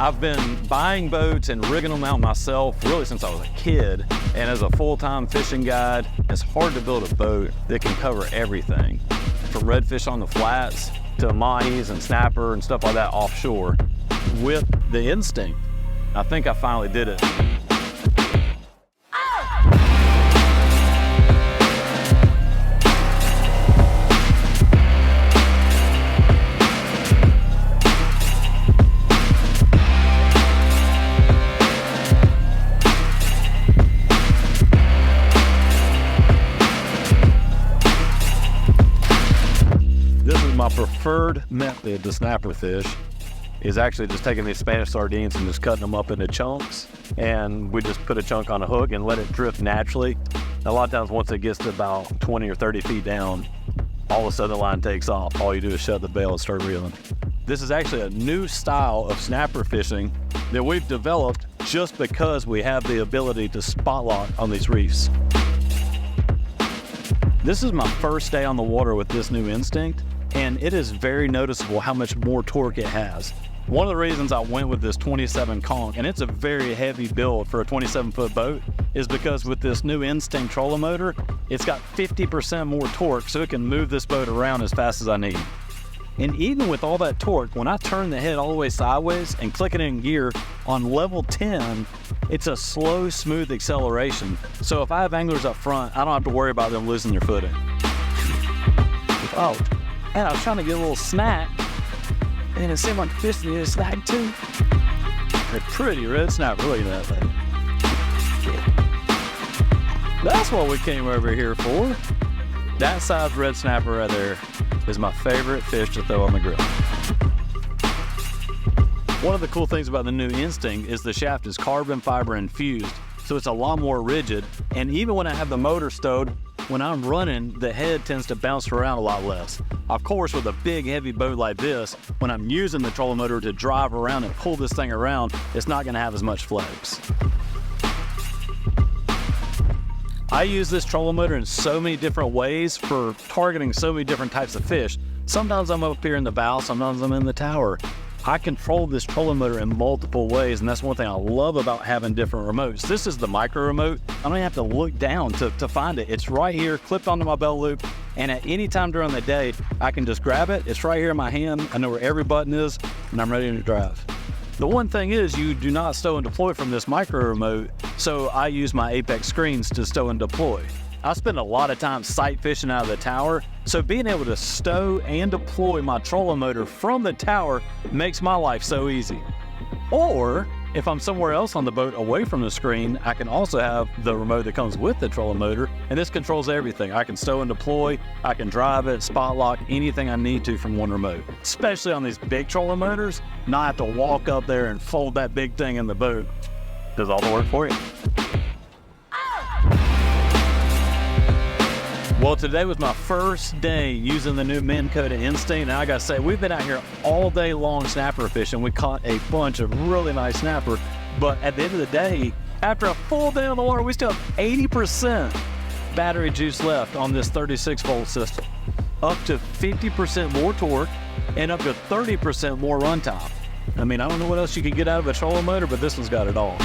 I've been buying boats and rigging them out myself really since I was a kid. And as a full-time fishing guide, it's hard to build a boat that can cover everything. From redfish on the flats to mahis and snapper and stuff like that offshore with the Instinct. I think I finally did it. My preferred method to snapper fish is actually just taking these Spanish sardines and just cutting them up into chunks, and we just put a chunk on a hook and let it drift naturally. A lot of times once it gets to about 20 or 30 feet down, all of a sudden the line takes off. All you do is shut the bail and start reeling. This is actually a new style of snapper fishing that we've developed just because we have the ability to spot lock on these reefs. This is my first day on the water with this new Instinct, and it is very noticeable how much more torque it has. One of the reasons I went with this 27 conch, and it's a very heavy build for a 27-foot boat, is because with this new Instinct trolling motor, it's got 50% more torque, so it can move this boat around as fast as I need. And even with all that torque, when I turn the head all the way sideways and click it in gear, on level 10, it's a slow, smooth acceleration. So if I have anglers up front, I don't have to worry about them losing their footing. Oh. And I was trying to get a little snack, and it seemed like the fish needed a snack too. A pretty red snapper, look at that thing. That's what we came over here for. That size red snapper right there is my favorite fish to throw on the grill. One of the cool things about the new Instinct is the shaft is carbon fiber infused, so it's a lot more rigid, and even when I have the motor stowed, when I'm running, the head tends to bounce around a lot less. Of course, with a big, heavy boat like this, when I'm using the trolling motor to drive around and pull this thing around, it's not gonna have as much flex. I use this trolling motor in so many different ways for targeting so many different types of fish. Sometimes I'm up here in the bow, sometimes I'm in the tower. I control this trolling motor in multiple ways, and that's one thing I love about having different remotes. This is the micro remote. I don't even have to look down to find it. It's right here, clipped onto my belt loop, and at any time during the day, I can just grab it. It's right here in my hand. I know where every button is, and I'm ready to drive. The one thing is you do not stow and deploy from this micro remote, so I use my Apex screens to stow and deploy. I spend a lot of time sight fishing out of the tower, so being able to stow and deploy my trolling motor from the tower makes my life so easy. Or, if I'm somewhere else on the boat away from the screen, I can also have the remote that comes with the trolling motor, and this controls everything. I can stow and deploy, I can drive it, spot lock, anything I need to from one remote. Especially on these big trolling motors, not have to walk up there and fold that big thing in the boat. Does all the work for you. Well, today was my first day using the new Minn Kota Instinct, and I gotta say, we've been out here all day long snapper fishing. We caught a bunch of really nice snapper, but at the end of the day, after a full day on the water, we still have 80% battery juice left on this 36-volt system. Up to 50% more torque and up to 30% more runtime. I mean, I don't know what else you could get out of a trolling motor, but this one's got it all.